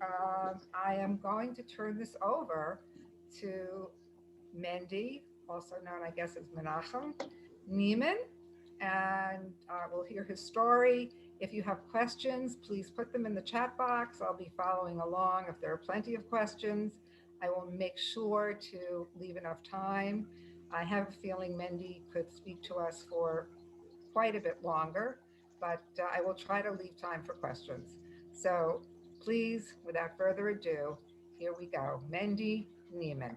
I am going to turn this over to Mendy, also known, I guess, as Menachem Neeman, and we'll hear his story. If you have questions, please put them in the chat box. I'll be following along. If there are plenty of questions, I will make sure to leave enough time. I have a feeling Mendy could speak to us for quite a bit longer, but I will try to leave time for questions. So please, without further ado, here we go. Mendy Neeman.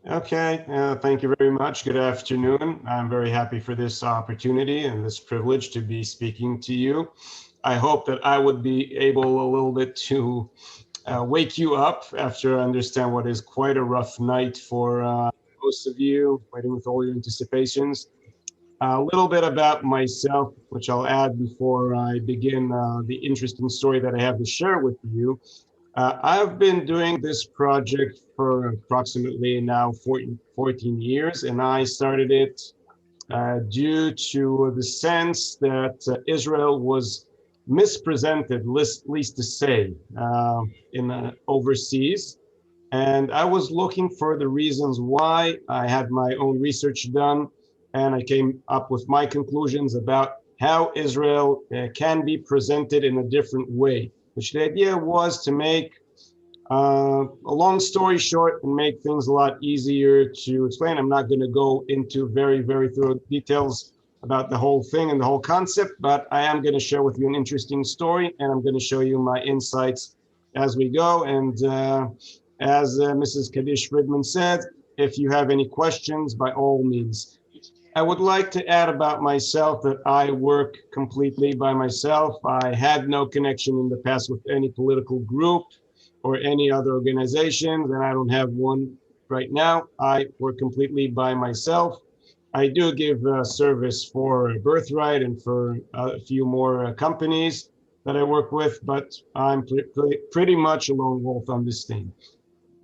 Okay, thank you very much. Good afternoon. I'm very happy for this opportunity and this privilege to be speaking to you. I hope that I would be able a little bit to wake you up after I understand what is quite a rough night for most of you, waiting with all your anticipations. A little bit about myself, which I'll add before I begin the interesting story that I have to share with you. I've been doing this project for approximately now 14 years, and I started it due to the sense that Israel was mispresented, least to say, in overseas. And I was looking for the reasons why. I had my own research done, and I came up with my conclusions about how Israel can be presented in a different way, which the idea was to make a long story short and make things a lot easier to explain. I'm not going to go into very, very thorough details about the whole thing and the whole concept, but I am going to share with you an interesting story, and I'm going to show you my insights as we go. And as Mrs. Kaddish Friedman said, if you have any questions, by all means. I would like to add about myself that I work completely by myself. I had no connection in the past with any political group or any other organization, and I don't have one right now. I work completely by myself. I do give service for Birthright and for a few more companies that I work with, but I'm pretty much a lone wolf on this thing.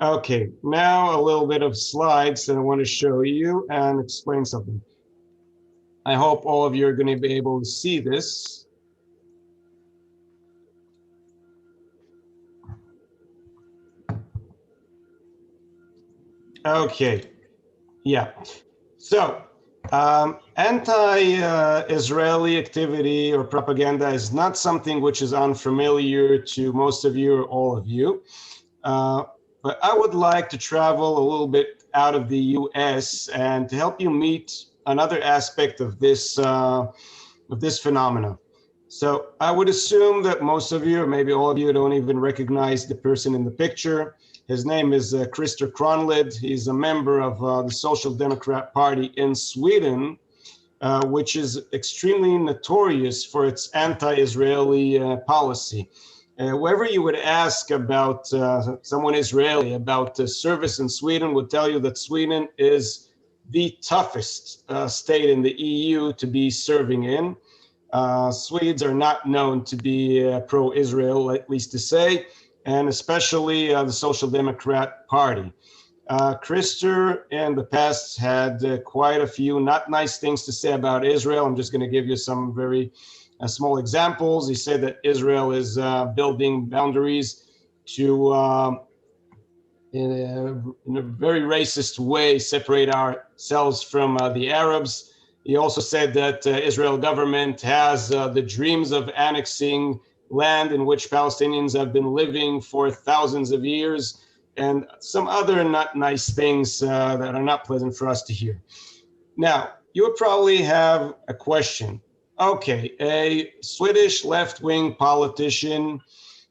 Okay, now a little bit of slides that I want to show you and explain something. I hope all of you are going to be able to see this. Okay, yeah. So, anti-Israeli activity or propaganda is not something which is unfamiliar to most of you or all of you. But I would like to travel a little bit out of the US and to help you meet another aspect of this phenomena. So I would assume that most of you, or maybe all of you, don't even recognize the person in the picture. His name is Christer Kronlid. He's a member of the Social Democrat Party in Sweden, which is extremely notorious for its anti-Israeli policy. Whoever you would ask about someone Israeli about service in Sweden would tell you that Sweden is the toughest state in the EU to be serving in. Swedes are not known to be pro-Israel, at least to say, and especially the Social Democrat Party. Christer in the past had quite a few not nice things to say about Israel. I'm just going to give you some very small examples. He said that Israel is building boundaries to, in a very racist way, separate ourselves from the Arabs. He also said that Israel government has the dreams of annexing land in which Palestinians have been living for thousands of years, and some other not nice things that are not pleasant for us to hear. Now, you would probably have a question. Okay, a Swedish left-wing politician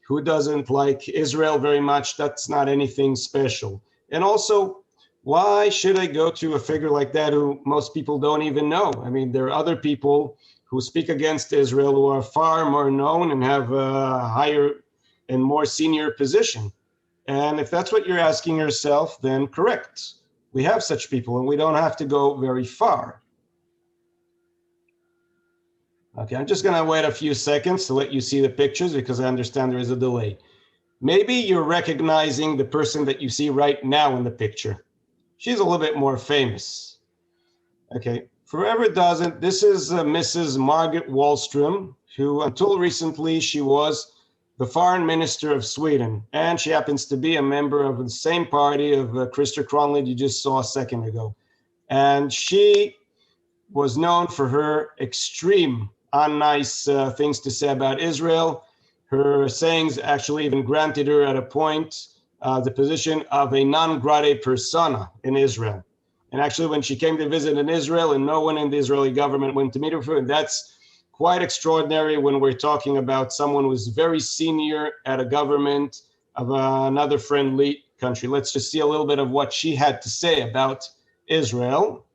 who doesn't like Israel very much, that's not anything special. And also, why should I go to a figure like that who most people don't even know? I mean, there are other people who speak against Israel who are far more known and have a higher and more senior position. And if that's what you're asking yourself, then correct. We have such people and we don't have to go very far. Okay, I'm just going to wait a few seconds to let you see the pictures because I understand there is a delay. Maybe you're recognizing the person that you see right now in the picture. She's a little bit more famous. Okay, for whoever doesn't, this is Mrs. Margaret Wahlstrom, who until recently she was the foreign minister of Sweden. And she happens to be a member of the same party of Christer Kronlid you just saw a second ago. And she was known for her extreme unnice things to say about Israel. Her sayings actually even granted her at a point the position of a non grata persona in Israel. And actually, when she came to visit in Israel, and no one in the Israeli government went to meet her, and that's quite extraordinary when we're talking about someone who's very senior at a government of another friendly country. Let's just see a little bit of what she had to say about Israel.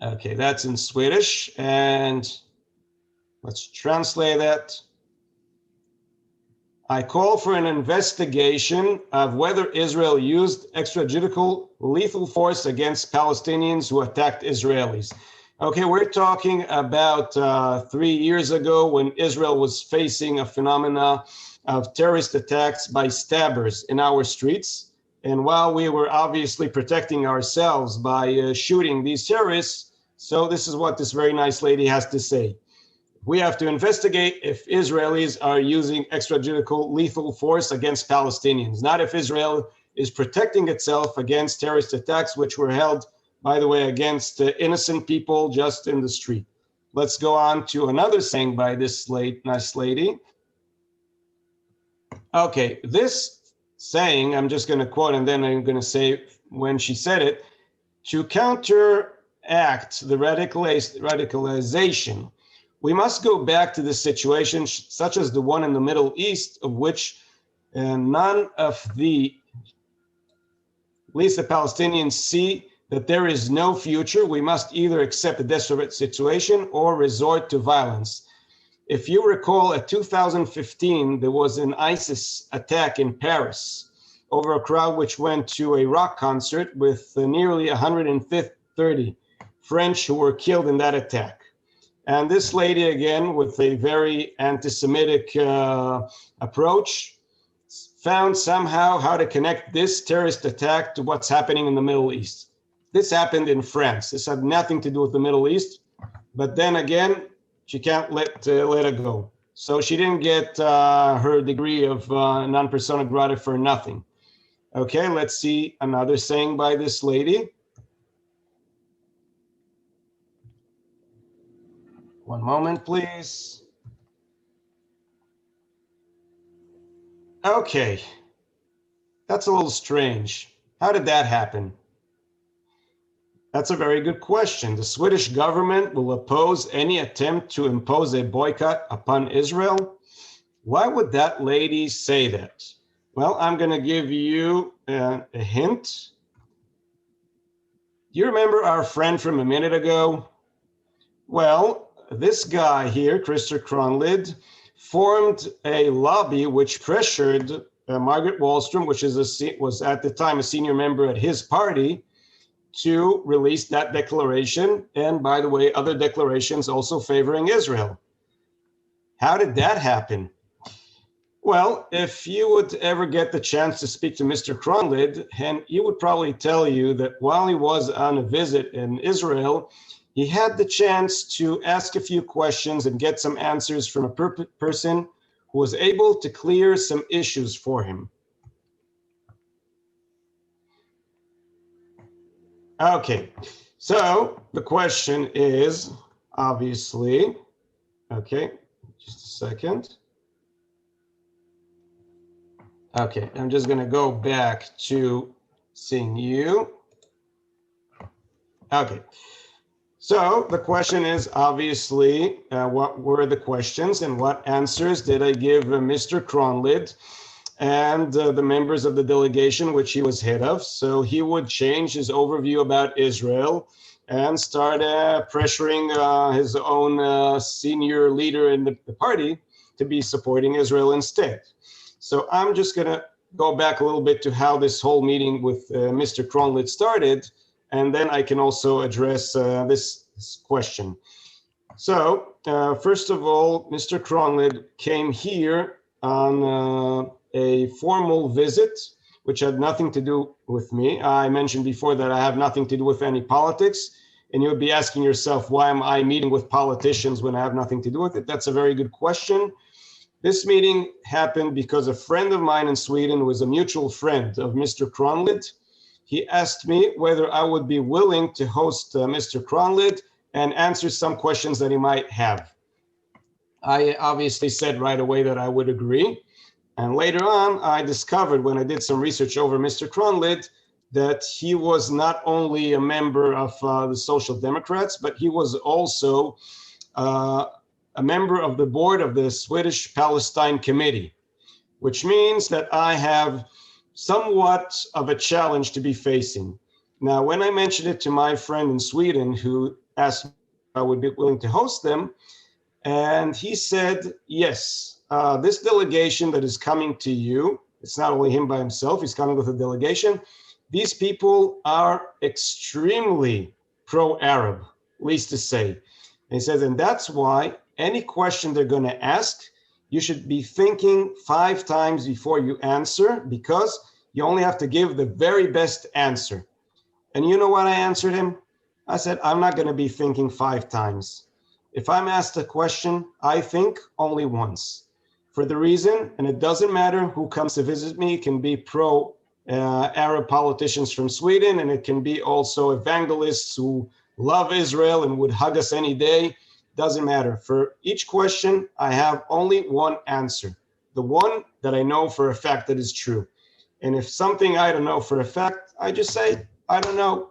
Okay, that's in Swedish, and let's translate that. I call for an investigation of whether Israel used extrajudicial lethal force against Palestinians who attacked Israelis. Okay, we're talking about 3 years ago when Israel was facing a phenomena of terrorist attacks by stabbers in our streets. And while we were obviously protecting ourselves by shooting these terrorists, so this is what this very nice lady has to say. We have to investigate if Israelis are using extrajudicial lethal force against Palestinians, not if Israel is protecting itself against terrorist attacks, which were held, by the way, against innocent people just in the street. Let's go on to another saying by this nice lady. Okay, this saying, I'm just going to quote, and then I'm going to say when she said it, to counteract the radicalization, we must go back to the situation such as the one in the Middle East, of which none of the, at least the Palestinians, see that there is no future. We must either accept the desperate situation or resort to violence. If you recall, in 2015, there was an ISIS attack in Paris over a crowd which went to a rock concert with nearly 130 French who were killed in that attack. And this lady, again, with a very anti-Semitic approach, found somehow how to connect this terrorist attack to what's happening in the Middle East. This happened in France. This had nothing to do with the Middle East. But then again, she can't let it go. So she didn't get her degree of non persona grata for nothing. Okay, let's see another saying by this lady. One moment, please. Okay, that's a little strange. How did that happen? That's a very good question. The Swedish government will oppose any attempt to impose a boycott upon Israel. Why would that lady say that? Well, I'm going to give you a hint. Do you remember our friend from a minute ago? Well, this guy here, Christer Kronlid, formed a lobby which pressured Margaret Wahlstrom, which was at the time a senior member at his party, to release that declaration, and by the way, other declarations also favoring Israel. How did that happen? Well, if you would ever get the chance to speak to Mr. Kronlid, and he would probably tell you that while he was on a visit in Israel, he had the chance to ask a few questions and get some answers from a person who was able to clear some issues for him. Okay, so the question is, obviously, okay, just a second. Okay, I'm just going to go back to seeing you. Okay, so the question is, obviously, what were the questions and what answers did I give Mr. Kronlid and the members of the delegation, which he was head of? So he would change his overview about Israel and start pressuring his own senior leader in the party to be supporting Israel instead. So I'm just going to go back a little bit to how this whole meeting with Mr. Kronlid started, and then I can also address this question. So first of all, Mr. Kronlid came here on a formal visit, which had nothing to do with me. I mentioned before that I have nothing to do with any politics, and you would be asking yourself, why am I meeting with politicians when I have nothing to do with it? That's a very good question. This meeting happened because a friend of mine in Sweden was a mutual friend of Mr. Kronlid. He asked me whether I would be willing to host Mr. Kronlid and answer some questions that he might have. I obviously said right away that I would agree. And later on, I discovered when I did some research over Mr. Kronlid that he was not only a member of the Social Democrats, but he was also a member of the board of the Swedish Palestine Committee, which means that I have somewhat of a challenge to be facing. Now, when I mentioned it to my friend in Sweden who asked if I would be willing to host them, and he said, yes, this delegation that is coming to you, it's not only him by himself, he's coming with a delegation. These people are extremely pro-Arab, least to say. And he says, and that's why any question they're going to ask, you should be thinking 5 times before you answer, because you only have to give the very best answer. And you know what I answered him? I said, I'm not going to be thinking 5 times. If I'm asked a question, I think only once. For the reason, and it doesn't matter who comes to visit me, it can be pro-Arab politicians from Sweden, and it can be also evangelists who love Israel and would hug us any day. Doesn't matter. For each question, I have only one answer, the one that I know for a fact that is true. And if something I don't know for a fact, I just say, I don't know.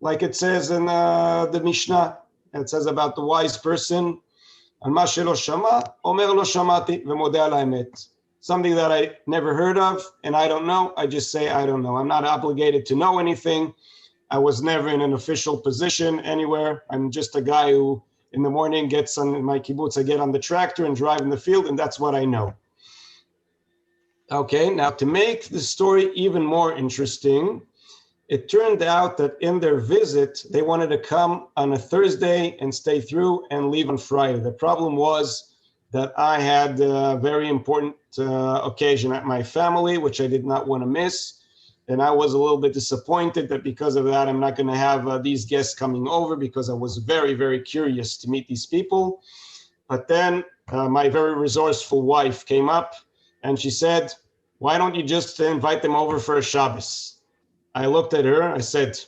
Like it says in the Mishnah, it says about the wise person, something that I never heard of and I don't know, I just say I don't know. I'm not obligated to know anything. I was never in an official position anywhere. I'm just a guy who in the morning gets on my kibbutz, I get on the tractor and drive in the field, and that's what I know. Okay, now to make the story even more interesting, it turned out that in their visit, they wanted to come on a Thursday and stay through and leave on Friday. The problem was that I had a very important occasion at my family, which I did not want to miss. And I was a little bit disappointed that because of that, I'm not going to have these guests coming over, because I was very, very curious to meet these people. But then my very resourceful wife came up and she said, why don't you just invite them over for a Shabbos? I looked at her, I said,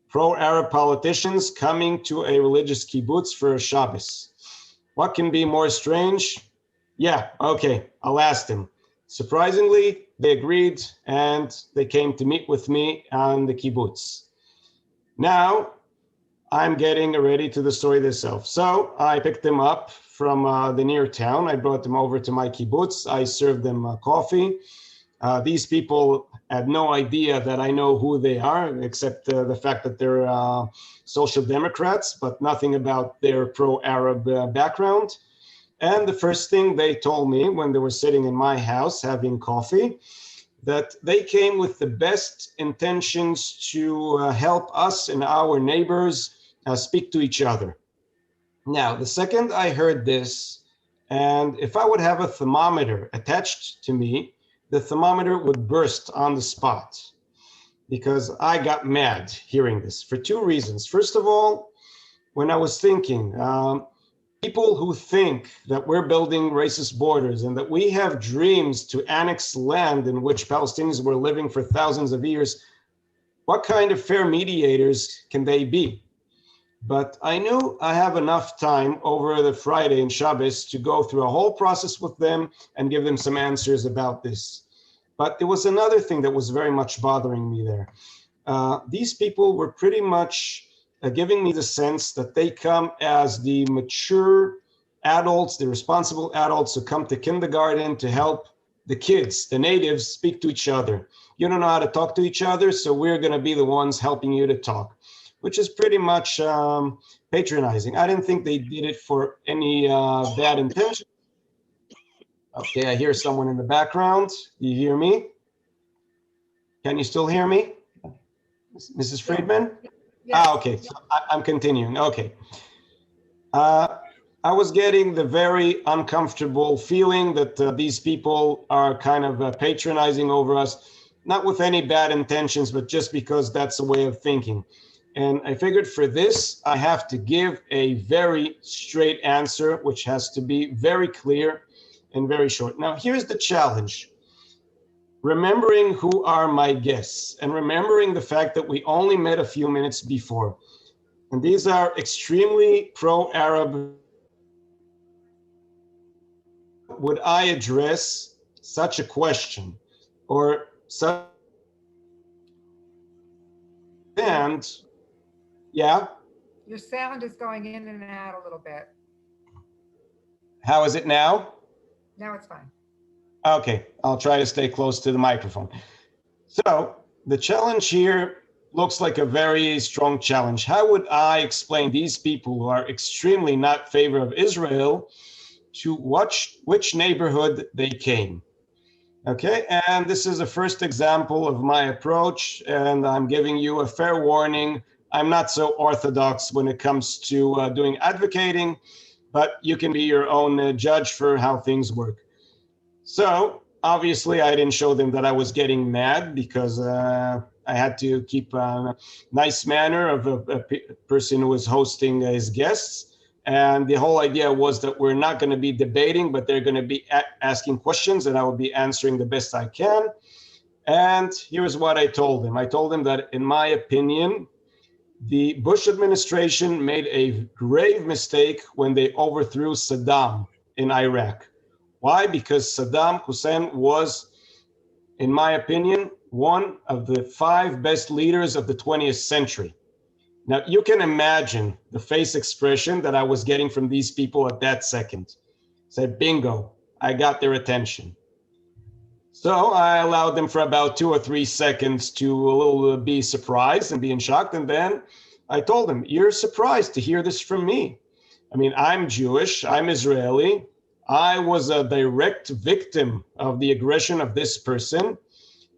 pro-Arab politicians coming to a religious kibbutz for a Shabbos. What can be more strange? Yeah, okay, I'll ask them. Surprisingly, they agreed and they came to meet with me on the kibbutz. Now, I'm getting ready to the story itself. So I picked them up from the near town. I brought them over to my kibbutz. I served them coffee. These people had no idea that I know who they are, except the fact that they're social democrats, but nothing about their pro-Arab background. And the first thing they told me when they were sitting in my house having coffee, that they came with the best intentions to help us and our neighbors speak to each other. Now, the second I heard this, and if I would have a thermometer attached to me, the thermometer would burst on the spot, because I got mad hearing this for 2 reasons. First of all, when I was thinking, people who think that we're building racist borders and that we have dreams to annex land in which Palestinians were living for thousands of years, what kind of fair mediators can they be? But I knew I have enough time over the Friday and Shabbos to go through a whole process with them and give them some answers about this. But there was another thing that was very much bothering me there. These people were pretty much giving me the sense that they come as the mature adults, the responsible adults who come to kindergarten to help the kids, the natives, speak to each other. You don't know how to talk to each other, so we're going to be the ones helping you to talk, which is pretty much patronizing. I didn't think they did it for any bad intention. Okay, I hear someone in the background. Do you hear me? Can you still hear me? Mrs. Friedman? Yes. Okay, so I'm continuing. Okay. I was getting the very uncomfortable feeling that these people are kind of patronizing over us, not with any bad intentions, but just because that's a way of thinking. And I figured for this, I have to give a very straight answer, which has to be very clear. and very short. Now, here's the challenge. Remembering who are my guests and remembering the fact that we only met a few minutes before. And these are extremely pro-Arab. Would I address such a question or such? And yeah. Your sound is going in and out a little bit. How is it now? Now it's fine. Okay, I'll try to stay close to the microphone. So the challenge here looks like a very strong challenge. How would I explain these people who are extremely not in favor of Israel to which neighborhood they came? Okay, and this is the first example of my approach, and I'm giving you a fair warning. I'm not so orthodox when it comes to doing advocating, but you can be your own judge for how things work. So obviously I didn't show them that I was getting mad because I had to keep a nice manner of a person who was hosting his guests. And the whole idea was that we're not going to be debating, but they're going to be asking questions and I will be answering the best I can. And here's what I told them. I told them that in my opinion, the Bush administration made a grave mistake when they overthrew Saddam in Iraq. Why? Because Saddam Hussein was, in my opinion, one of the 5 best leaders of the 20th century. Now, you can imagine the face expression that I was getting from these people at that second. Said, bingo, I got their attention. So I allowed them for about 2 or 3 seconds to a little be surprised and be in shock. And then I told them, you're surprised to hear this from me. I mean, I'm Jewish, I'm Israeli. I was a direct victim of the aggression of this person.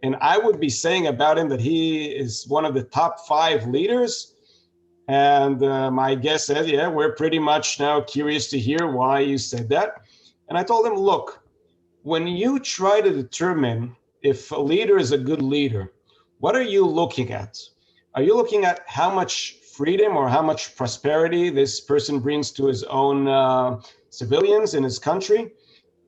And I would be saying about him that he is one of the top 5 leaders. And my guest said, yeah, we're pretty much now curious to hear why you said that. And I told him, look, when you try to determine if a leader is a good leader, what are you looking at? Are you looking at how much freedom or how much prosperity this person brings to his own civilians in his country?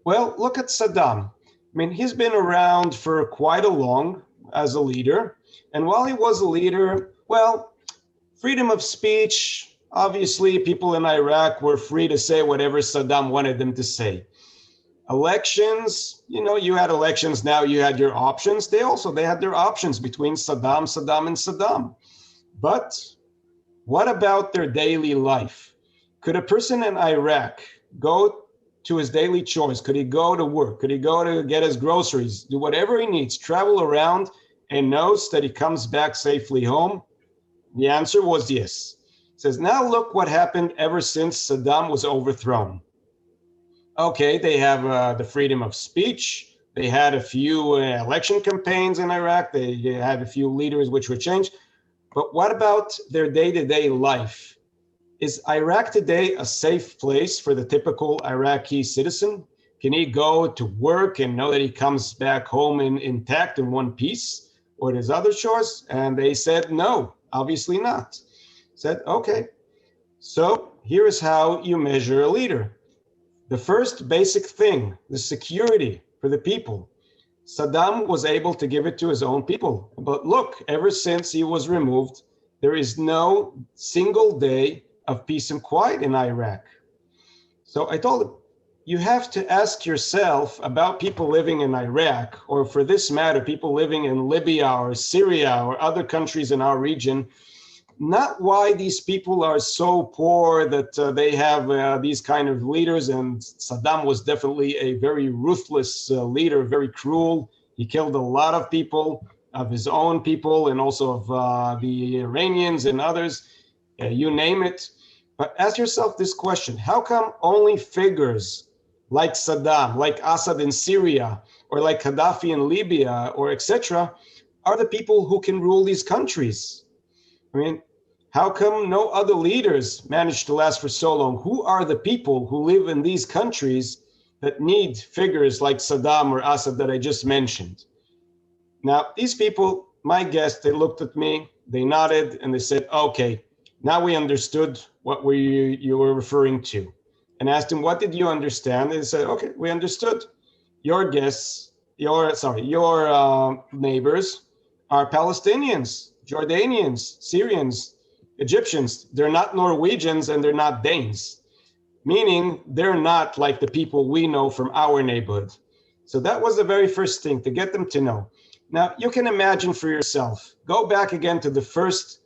Well, look at Saddam. I mean, he's been around for quite a long as a leader. And while he was a leader, well, freedom of speech, obviously people in Iraq were free to say whatever Saddam wanted them to say. Elections, you know, you had elections, now you had your options. They had their options between Saddam, and Saddam. But what about their daily life? Could a person in Iraq go to his daily chores? Could he go to work? Could he go to get his groceries, do whatever he needs, travel around and knows that he comes back safely home? The answer was yes. It says, now look what happened ever since Saddam was overthrown. Okay, they have the freedom of speech. They had a few election campaigns in Iraq. They had a few leaders which were changed. But what about their day-to-day life? Is Iraq today a safe place for the typical Iraqi citizen? Can he go to work and know that he comes back home intact in one piece? Or his other chores? And they said, no, obviously not. Said, okay, so here is how you measure a leader. The first basic thing, the security for the people. Saddam was able to give it to his own people. But look, ever since he was removed, there is no single day of peace and quiet in Iraq. So I told him, you have to ask yourself about people living in Iraq, or for this matter, people living in Libya or Syria or other countries in our region, not why these people are so poor that they have these kind of leaders. And Saddam was definitely a very ruthless leader, very cruel. He killed a lot of people, of his own people, and also of the Iranians and others, you name it. But ask yourself this question: how come only figures like Saddam, like Assad in Syria, or like Gaddafi in Libya, or etc., are the people who can rule these countries? I mean, how come no other leaders managed to last for so long? Who are the people who live in these countries that need figures like Saddam or Assad that I just mentioned? Now, these people, my guests, they looked at me, they nodded, and they said, okay, now we understood what you were referring to. and asked him, what did you understand? And he said, okay, we understood. Your guests, your neighbors are Palestinians, Jordanians, Syrians, Egyptians. They're not Norwegians and they're not Danes, meaning they're not like the people we know from our neighborhood. So that was the very first thing, to get them to know. Now, you can imagine for yourself, go back again to the first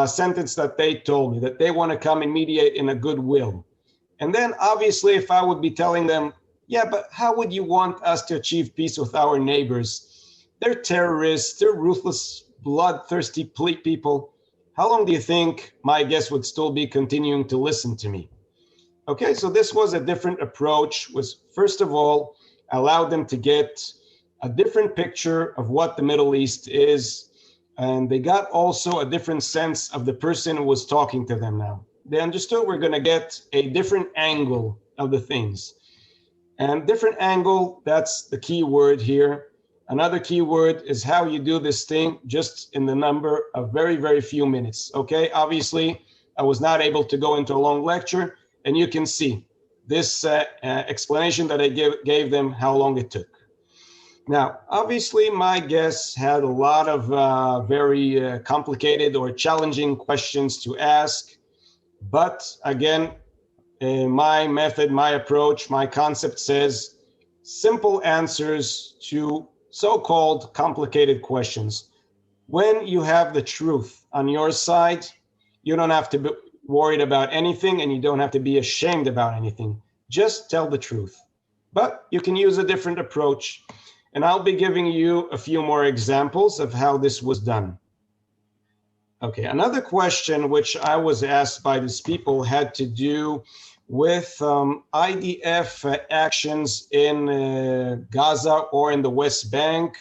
sentence that they told me, that they want to come and mediate in a goodwill. And then obviously, if I would be telling them, yeah, but how would you want us to achieve peace with our neighbors? They're terrorists, they're ruthless, bloodthirsty people. How long do you think my guests would still be continuing to listen to me? Okay, so this was a different approach, was first of all, allowed them to get a different picture of what the Middle East is. And they got also a different sense of the person who was talking to them now. They understood we're going to get a different angle of the things. And different angle, that's the key word here. Another key word is how you do this thing just in the number of very, very few minutes. Okay, obviously, I was not able to go into a long lecture, and you can see this explanation that I gave them, how long it took. Now, obviously, my guests had a lot of very complicated or challenging questions to ask. But again, my method, my approach, my concept says simple answers to so-called complicated questions. When you have the truth on your side, you don't have to be worried about anything and you don't have to be ashamed about anything. Just tell the truth. But you can use a different approach. And I'll be giving you a few more examples of how this was done. Okay, another question which I was asked by these people had to do with IDF actions in Gaza or in the West Bank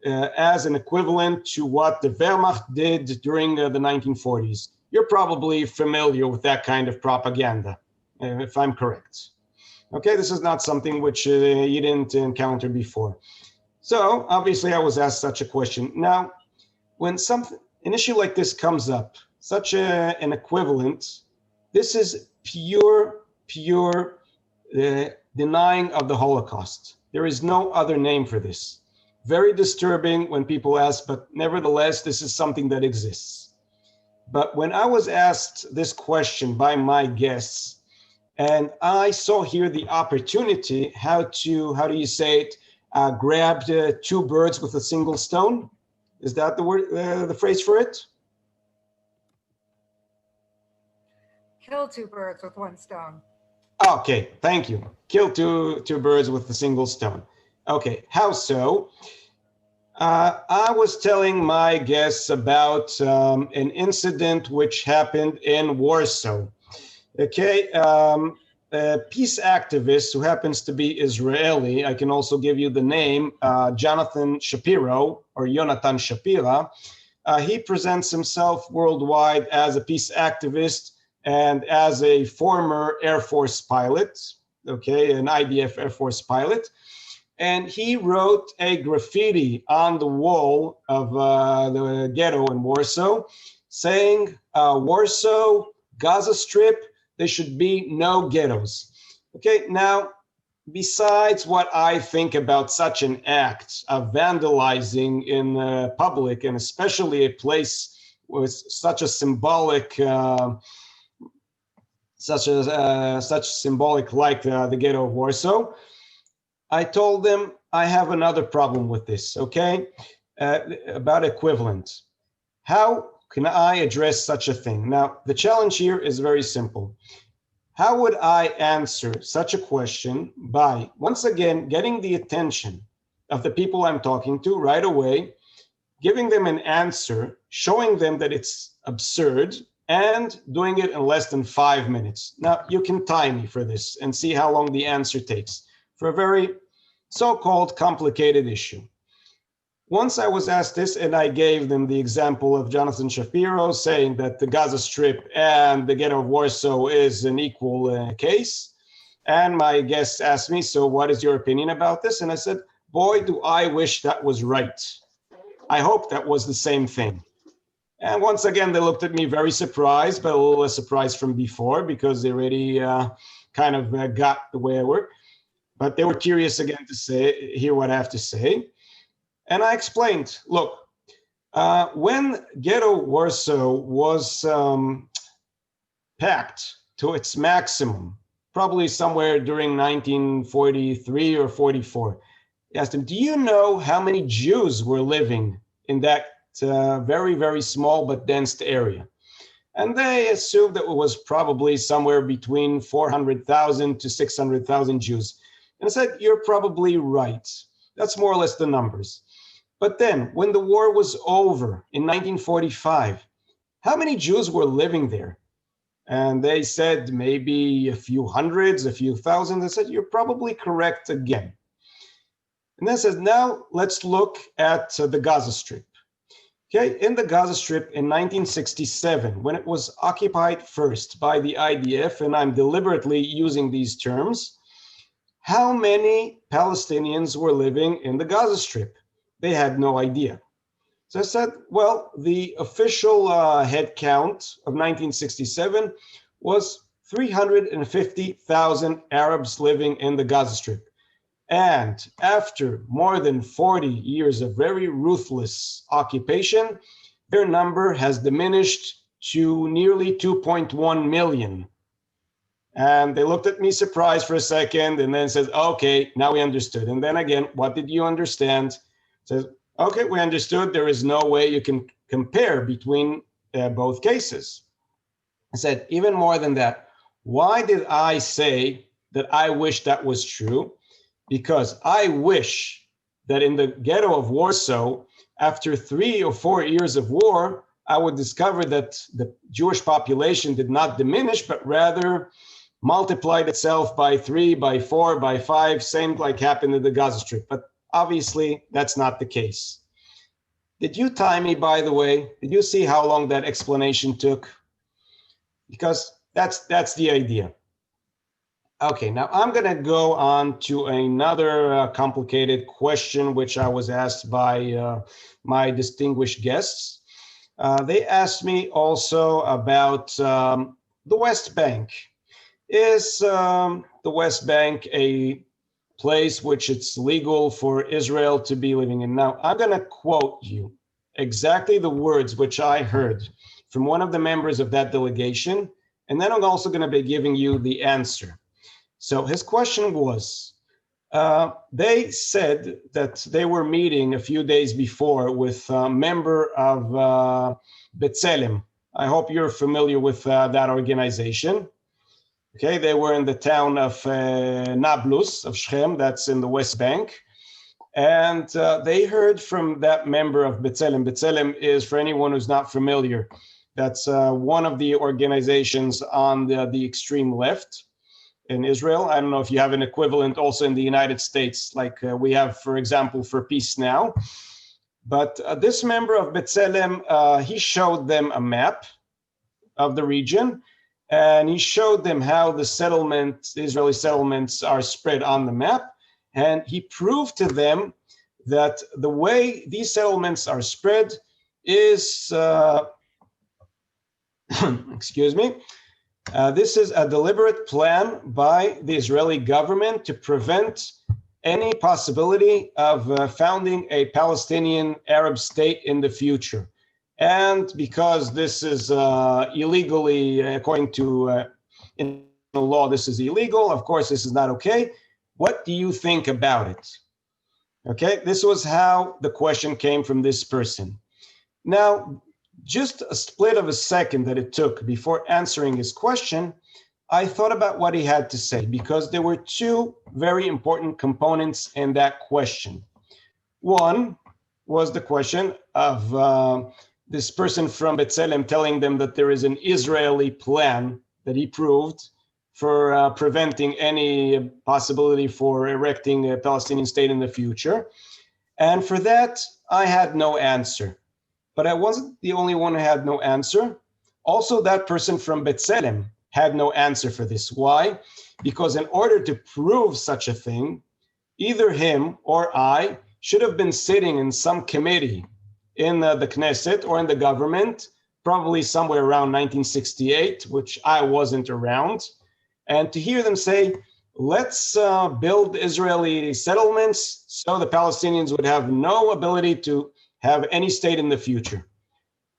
as an equivalent to what the Wehrmacht did during the 1940s. You're probably familiar with that kind of propaganda, if I'm correct. Okay, this is not something which you didn't encounter before. So obviously I was asked such a question. Now, when an issue like this comes up, such an equivalent, this is pure denying of the Holocaust. There is no other name for this. Very disturbing when people ask, but nevertheless, this is something that exists. But when I was asked this question by my guests, and I saw here the opportunity, how do you say it, grabbed two birds with a single stone? Is that the word, the phrase for it? Kill two birds with one stone. Okay, thank you. Kill two birds with a single stone. Okay, how so? I was telling my guests about an incident which happened in Warsaw. Okay, a peace activist who happens to be Israeli, I can also give you the name, Jonathan Shapiro, or Yonatan Shapira. He presents himself worldwide as a peace activist and as a former Air Force pilot, okay, an IDF Air Force pilot. And he wrote a graffiti on the wall of the ghetto in Warsaw saying, Warsaw, Gaza Strip, there should be no ghettos. Okay, now, besides what I think about such an act of vandalizing in public, and especially a place with such a symbolic, such symbolic like the ghetto of Warsaw, I told them I have another problem with this, okay, about equivalent. How can I address such a thing? Now, the challenge here is very simple. How would I answer such a question by, once again, getting the attention of the people I'm talking to right away, giving them an answer, showing them that it's absurd, and doing it in less than 5 minutes. Now, you can time me for this and see how long the answer takes for a very so-called complicated issue. Once I was asked this, and I gave them the example of Jonathan Shapiro saying that the Gaza Strip and the ghetto of Warsaw is an equal case. And my guests asked me, so what is your opinion about this? And I said, boy, do I wish that was right. I hope that was the same thing. And once again, they looked at me very surprised, but a little less surprised from before because they already kind of got the way I work. But they were curious again to hear what I have to say. And I explained, look, when Ghetto Warsaw was packed to its maximum, probably somewhere during 1943 or 44, I asked him, do you know how many Jews were living in that very, very small but dense area? And they assumed that it was probably somewhere between 400,000 to 600,000 Jews. And I said, you're probably right. That's more or less the numbers. But then when the war was over in 1945, how many Jews were living there? And they said maybe a few hundreds, a few thousand. I said, you're probably correct again. And then says, now let's look at the Gaza Strip. Okay, in the Gaza Strip in 1967, when it was occupied first by the IDF, and I'm deliberately using these terms, how many Palestinians were living in the Gaza Strip? They had no idea. So I said, well, the official head count of 1967 was 350,000 Arabs living in the Gaza Strip. And after more than 40 years of very ruthless occupation, their number has diminished to nearly 2.1 million. And they looked at me surprised for a second and then said, okay, now we understood. And then again, what did you understand? Says, okay, we understood there is no way you can compare between both cases. I said, even more than that, why did I say that I wish that was true? Because I wish that in the ghetto of Warsaw, after 3 or 4 years of war, I would discover that the Jewish population did not diminish, but rather multiplied itself by 3, by 4, by 5, same like happened in the Gaza Strip. But obviously, that's not the case. Did you time me, by the way? Did you see how long that explanation took? Because that's the idea. Okay, now I'm going to go on to another complicated question, which I was asked by my distinguished guests. They asked me also about the West Bank. Is the West Bank a place which it's legal for Israel to be living in? Now, I'm going to quote you exactly the words which I heard from one of the members of that delegation, and then I'm also going to be giving you the answer. So his question was, they said that they were meeting a few days before with a member of B'Tselem. I hope you're familiar with that organization. Okay, they were in the town of Nablus, of Shechem, that's in the West Bank. And they heard from that member of B'Tselem. B'Tselem is, for anyone who's not familiar, that's one of the organizations on the extreme left in Israel. I don't know if you have an equivalent also in the United States, like we have, for example, for Peace Now. But this member of B'Tselem, he showed them a map of the region, and he showed them how the Israeli settlements are spread on the map. And he proved to them that the way these settlements are spread is, excuse me, this is a deliberate plan by the Israeli government to prevent any possibility of founding a Palestinian Arab state in the future. And because this is illegally, according to in the law, this is illegal. Of course, this is not okay. What do you think about it? Okay, this was how the question came from this person. Now, just a split of a second that it took before answering his question, I thought about what he had to say, because there were two very important components in that question. One was the question of this person from B'Tselem telling them that there is an Israeli plan that he proved for preventing any possibility for erecting a Palestinian state in the future. And for that, I had no answer. But I wasn't the only one who had no answer. Also, that person from B'Tselem had no answer for this. Why? Because in order to prove such a thing, either him or I should have been sitting in some committee in the Knesset or in the government, probably somewhere around 1968, which I wasn't around. And to hear them say, let's build Israeli settlements so the Palestinians would have no ability to have any state in the future.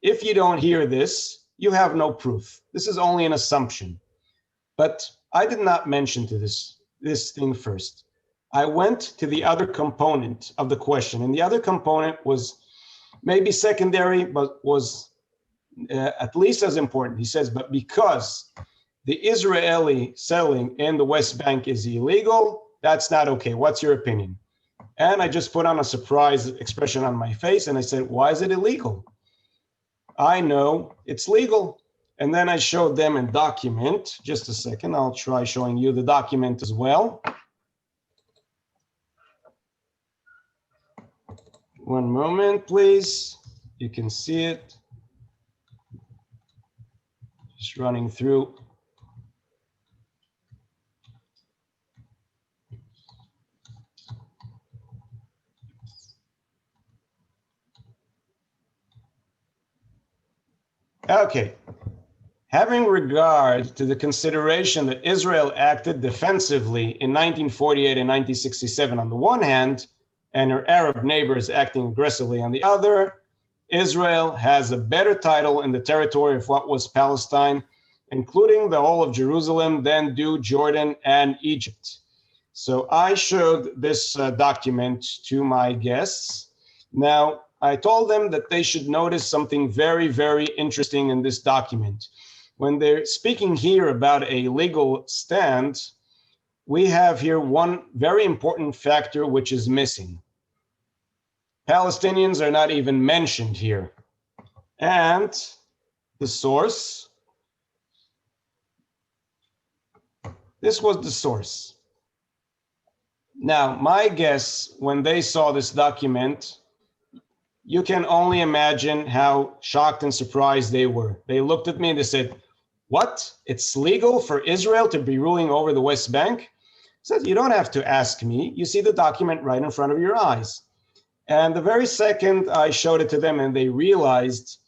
If you don't hear this, you have no proof. This is only an assumption. But I did not mention to this thing first. I went to the other component of the question, and the other component was maybe secondary, but was at least as important. He says, but because the Israeli settling in the West Bank is illegal, that's not okay. What's your opinion? And I just put on a surprise expression on my face and I said, why is it illegal? I know it's legal. And then I showed them a document. Just a second, I'll try showing you the document as well. One moment, please. You can see it. Just running through. Okay. Having regard to the consideration that Israel acted defensively in 1948 and 1967 on the one hand, and her Arab neighbors acting aggressively on the other, Israel has a better title in the territory of what was Palestine, including the whole of Jerusalem, than do Jordan and Egypt. So I showed this document to my guests. Now, I told them that they should notice something very, very interesting in this document. When they're speaking here about a legal stand, we have here one very important factor which is missing. Palestinians are not even mentioned here. And the source, this was the source. Now, my guess, when they saw this document, you can only imagine how shocked and surprised they were. They looked at me and they said, what? It's legal for Israel to be ruling over the West Bank? I said, you don't have to ask me. You see the document right in front of your eyes. And the very second I showed it to them and they realized,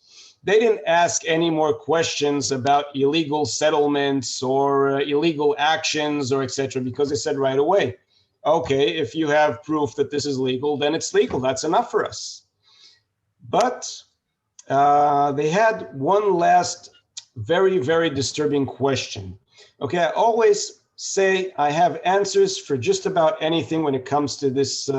they didn't ask any more questions about illegal settlements or illegal actions or etc. because they said right away, okay, if you have proof that this is legal, then it's legal. That's enough for us. But they had one last very, very disturbing question. Okay, I always say I have answers for just about anything when it comes to this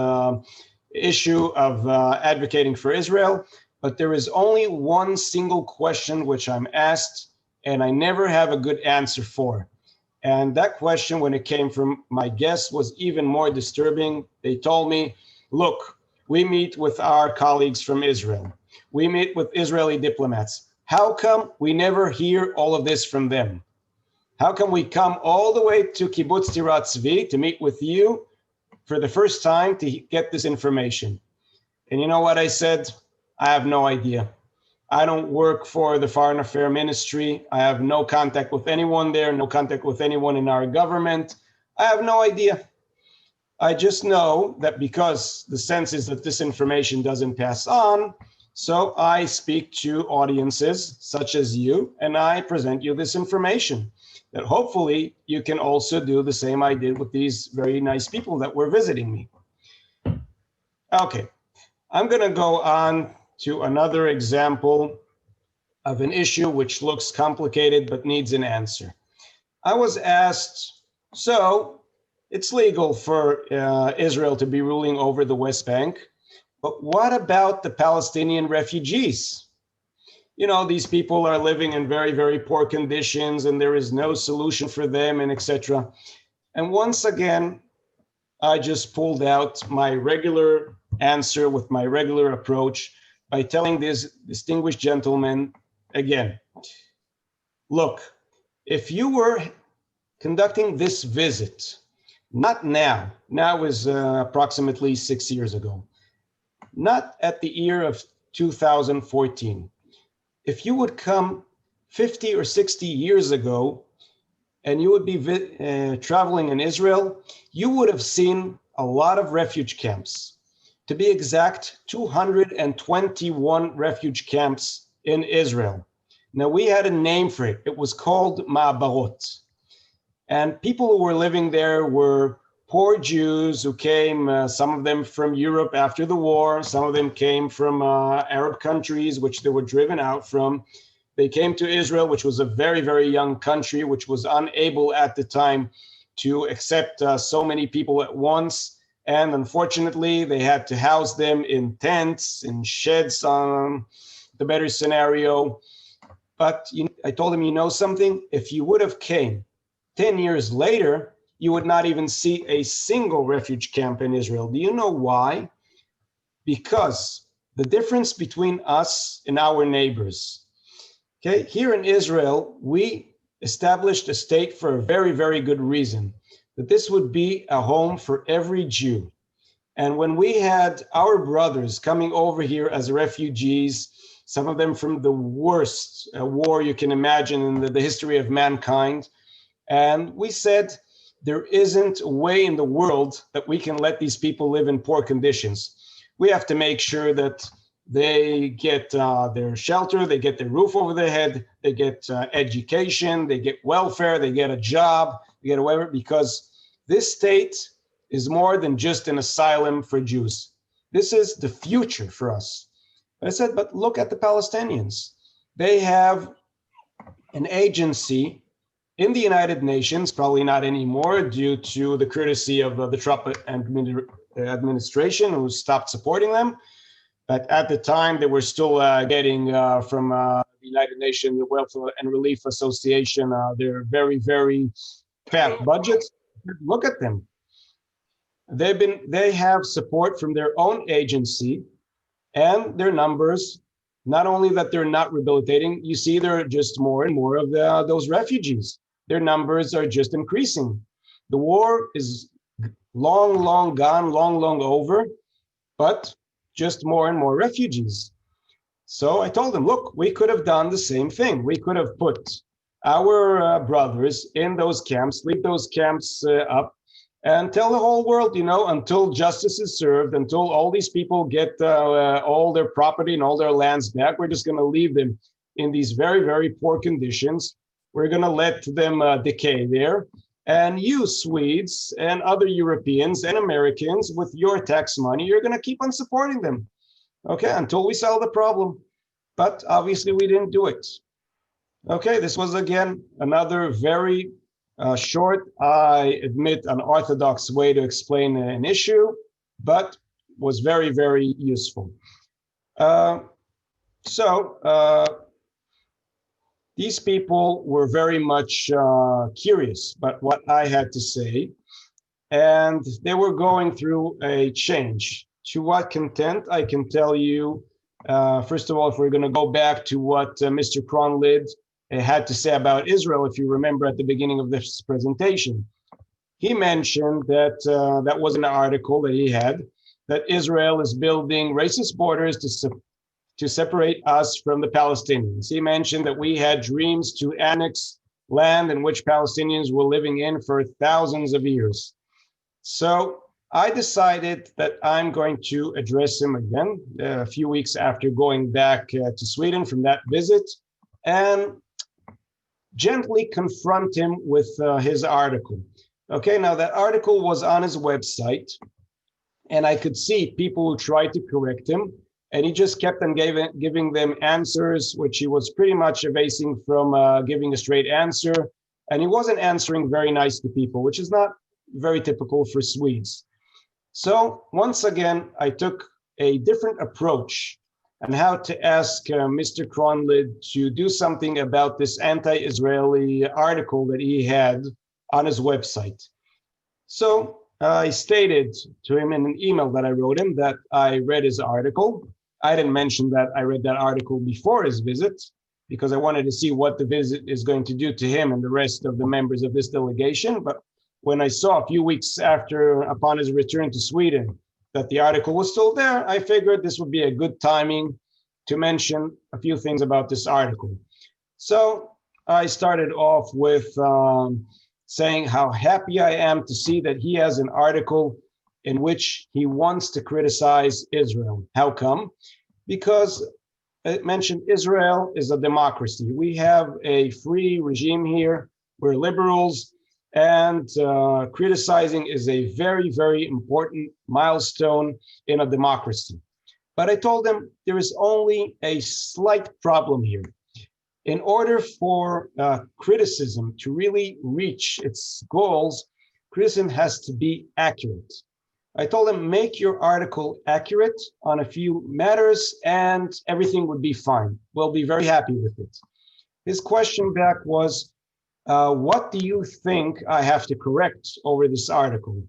issue of advocating for Israel, but there is only one single question which I'm asked and I never have a good answer for. And that question, when it came from my guests, was even more disturbing. They told me, look, we meet with our colleagues from Israel. We meet with Israeli diplomats. How come we never hear all of this from them? How come we come all the way to Kibbutz Tirat Tzvi to meet with you for the first time to get this information? And you know what I said? I have no idea. I don't work for the Foreign Affairs Ministry. I have no contact with anyone there, no contact with anyone in our government. I have no idea. I just know that because the sense is that this information doesn't pass on, so I speak to audiences such as you, and I present you this information that hopefully you can also do the same I did with these very nice people that were visiting me. Okay, I'm going to go on to another example of an issue which looks complicated but needs an answer. I was asked, so it's legal for Israel to be ruling over the West Bank, but what about the Palestinian refugees? You know, these people are living in very, very poor conditions and there is no solution for them and etc. And once again, I just pulled out my regular answer with my regular approach by telling this distinguished gentleman again, look, if you were conducting this visit, not now, now is approximately 6 years ago, not at the year of 2014. If you would come 50 or 60 years ago and you would be traveling in Israel, you would have seen a lot of refuge camps. to be exact, 221 refuge camps in Israel. Now, we had a name for it. It was called Ma'abarot. And people who were living there were poor Jews who came, some of them from Europe after the war, some of them came from Arab countries, which they were driven out from. They came to Israel, which was a very, very young country, which was unable at the time to accept so many people at once. And unfortunately, they had to house them in tents, in sheds, the better scenario. But I told him, you know something? If you would have came 10 years later, you would not even see a single refuge camp in Israel. Do you know why? Because the difference between us and our neighbors. Okay, here in Israel, we established a state for a very, very good reason, that this would be a home for every Jew. And when we had our brothers coming over here as refugees, some of them from the worst war you can imagine in the history of mankind, and we said, there isn't a way in the world that we can let these people live in poor conditions. We have to make sure that they get their shelter, they get their roof over their head, they get education, they get welfare, they get a job, they get whatever, because this state is more than just an asylum for Jews. This is the future for us. I said, but look at the Palestinians. They have an agency in the United Nations, probably not anymore due to the courtesy of the Trump administration who stopped supporting them. But at the time, they were still getting from the United Nations, the Welfare and Relief Association, their very, very fat budgets. Look at them. They have support from their own agency, and their numbers, not only that they're not rehabilitating, you see there are just more and more of those refugees. Their numbers are just increasing. The war is long, long gone, long, long over, but just more and more refugees. So I told them, look, we could have done the same thing. We could have put our brothers in those camps, leave those camps up, and tell the whole world, until justice is served, until all these people get all their property and all their lands back, we're just going to leave them in these very, very poor conditions. We're going to let them decay there. And you Swedes and other Europeans and Americans with your tax money, you're going to keep on supporting them, okay, until we solve the problem. But obviously we didn't do it. Okay, this was again another very short, I admit, an orthodox way to explain an issue, but was very, very useful. These people were very much curious about what I had to say, and they were going through a change. To what content, I can tell you, first of all, if we're going to go back to what Mr. Kronlid had to say about Israel, if you remember at the beginning of this presentation. He mentioned that that was an article that he had, that Israel is building racist borders to separate us from the Palestinians. He mentioned that we had dreams to annex land in which Palestinians were living in for thousands of years. So I decided that I'm going to address him again a few weeks after going back to Sweden from that visit, and gently confront him with his article. Okay, now that article was on his website, and I could see people who tried to correct him, and he just kept on giving them answers, which he was pretty much evading from giving a straight answer, and he wasn't answering very nice to people, which is not very typical for Swedes. So once again, I took a different approach on how to ask Mr. Kronlid to do something about this anti-Israeli article that he had on his website. So I stated to him in an email that I wrote him that I read his article. I didn't mention that I read that article before his visit, because I wanted to see what the visit is going to do to him and the rest of the members of this delegation. But when I saw a few weeks upon his return to Sweden, that the article was still there, I figured this would be a good timing to mention a few things about this article. So I started off with saying how happy I am to see that he has an article in which he wants to criticize Israel. How come? Because it mentioned Israel is a democracy. We have a free regime here. We're liberals, and criticizing is a very, very important milestone in a democracy. But I told them there is only a slight problem here. In order for criticism to really reach its goals, criticism has to be accurate. I told them, make your article accurate on a few matters and everything would be fine. We'll be very happy with it. His question back was, what do you think I have to correct over this article?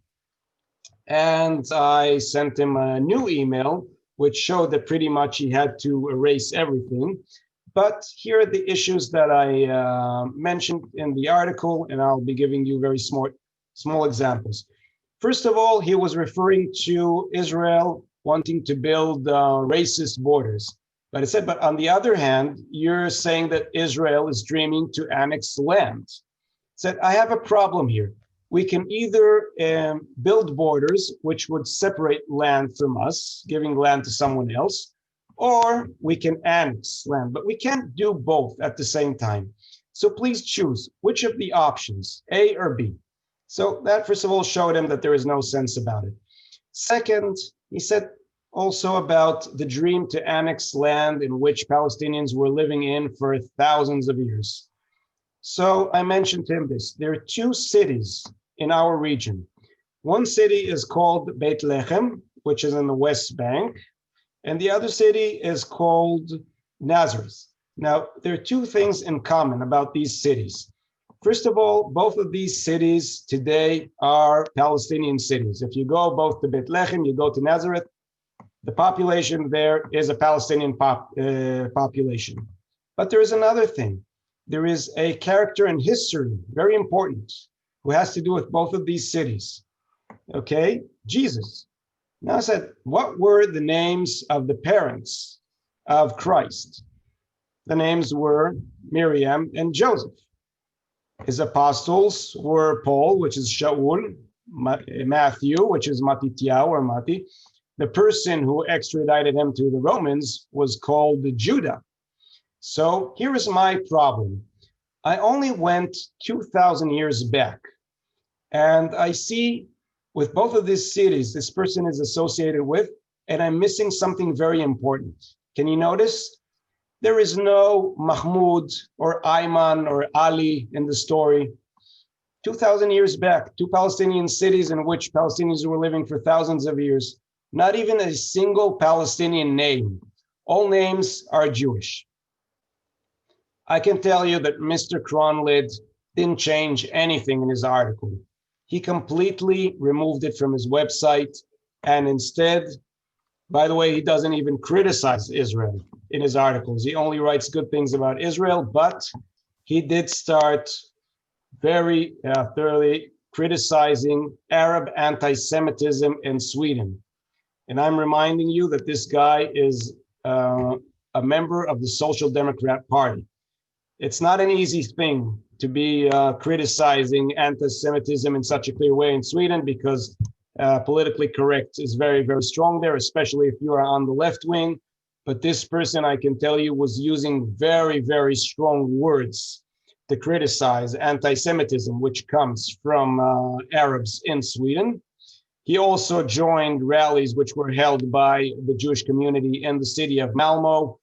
And I sent him a new email, which showed that pretty much he had to erase everything. But here are the issues that I mentioned in the article, and I'll be giving you very small examples. First of all, he was referring to Israel wanting to build racist borders. But I said, but on the other hand, you're saying that Israel is dreaming to annex land. I said, I have a problem here. We can either build borders, which would separate land from us, giving land to someone else, or we can annex land, but we can't do both at the same time. So please choose which of the options, A or B. So that, first of all, showed him that there is no sense about it. Second, he said also about the dream to annex land in which Palestinians were living in for thousands of years. So I mentioned to him this. There are two cities in our region. One city is called Beit Lechem, which is in the West Bank, and the other city is called Nazareth. Now, there are two things in common about these cities. First of all, both of these cities today are Palestinian cities. If you go both to Beit Lechem, you go to Nazareth, the population there is a Palestinian population. But there is another thing. There is a character in history, very important, who has to do with both of these cities. Okay, Jesus. Now I said, what were the names of the parents of Christ? The names were Miriam and Joseph. His apostles were Paul, which is Shaul, Matthew, which is Matityahu or Mati. The person who extradited him to the Romans was called Judah. So here is my problem. I only went 2,000 years back, and I see with both of these cities, this person is associated with, and I'm missing something very important. Can you notice? There is no Mahmoud or Ayman or Ali in the story. 2,000 years back, two Palestinian cities in which Palestinians were living for thousands of years. Not even a single Palestinian name. All names are Jewish. I can tell you that Mr. Cronlid didn't change anything in his article. He completely removed it from his website, and instead, by the way, he doesn't even criticize Israel in his articles. He only writes good things about Israel, but he did start very thoroughly criticizing Arab anti-Semitism in Sweden. And I'm reminding you that this guy is a member of the Social Democrat Party. It's not an easy thing to be criticizing anti-Semitism in such a clear way in Sweden, because politically correct is very, very strong there, especially if you are on the left wing. But this person, I can tell you, was using very, very strong words to criticize anti-Semitism, which comes from Arabs in Sweden. He also joined rallies which were held by the Jewish community in the city of Malmo.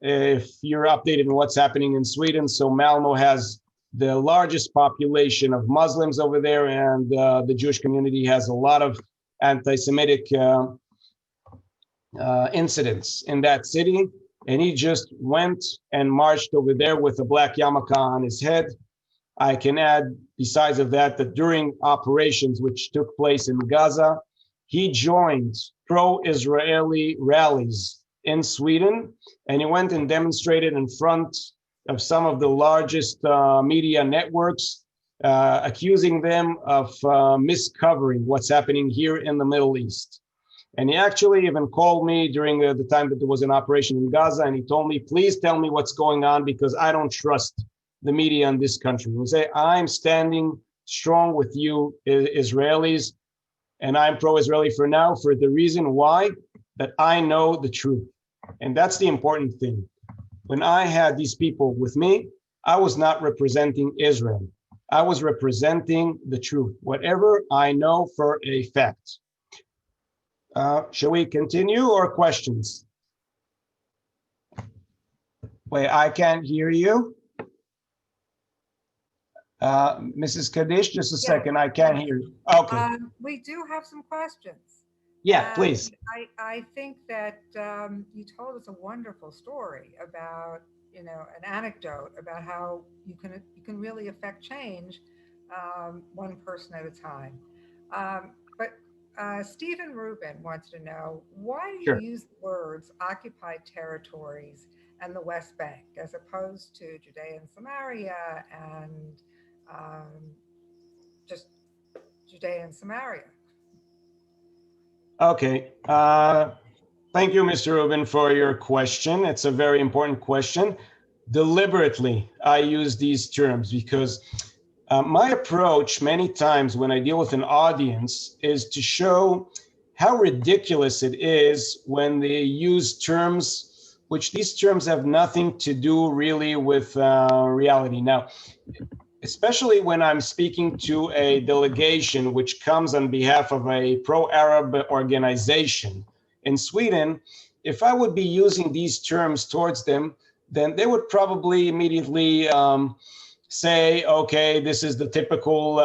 If you're updated on what's happening in Sweden, so Malmo has the largest population of Muslims over there, and the Jewish community has a lot of anti-Semitic incidents in that city. And he just went and marched over there with a black yarmulke on his head. I can add, besides of that, that during operations which took place in Gaza, he joined pro-Israeli rallies in Sweden, and he went and demonstrated in front of some of the largest media networks, accusing them of miscovering what's happening here in the Middle East. And he actually even called me during the time that there was an operation in Gaza, and he told me, please tell me what's going on, because I don't trust the media in this country. He say, I'm standing strong with you, Israelis. And I'm pro-Israeli for now for the reason why, that I know the truth. And that's the important thing. When I had these people with me, I was not representing Israel. I was representing the truth, whatever I know for a fact. Shall we continue or questions? Wait, I can't hear you. Mrs. Kaddish, just a second, I can't hear you. Okay. We do have some questions. Yeah, please. I think that you told us a wonderful story about, an anecdote about how you can really affect change one person at a time. But Stephen Rubin wants to know, why do you Sure. use the words occupied territories and the West Bank as opposed to Judea and Samaria and just Judea and Samaria? Okay. Thank you, Mr. Rubin, for your question. It's a very important question. Deliberately, I use these terms because my approach many times when I deal with an audience is to show how ridiculous it is when they use terms, which these terms have nothing to do really with reality. Now, especially when I'm speaking to a delegation which comes on behalf of a pro-Arab organization in Sweden, if I would be using these terms towards them, then they would probably immediately say, okay, this is the typical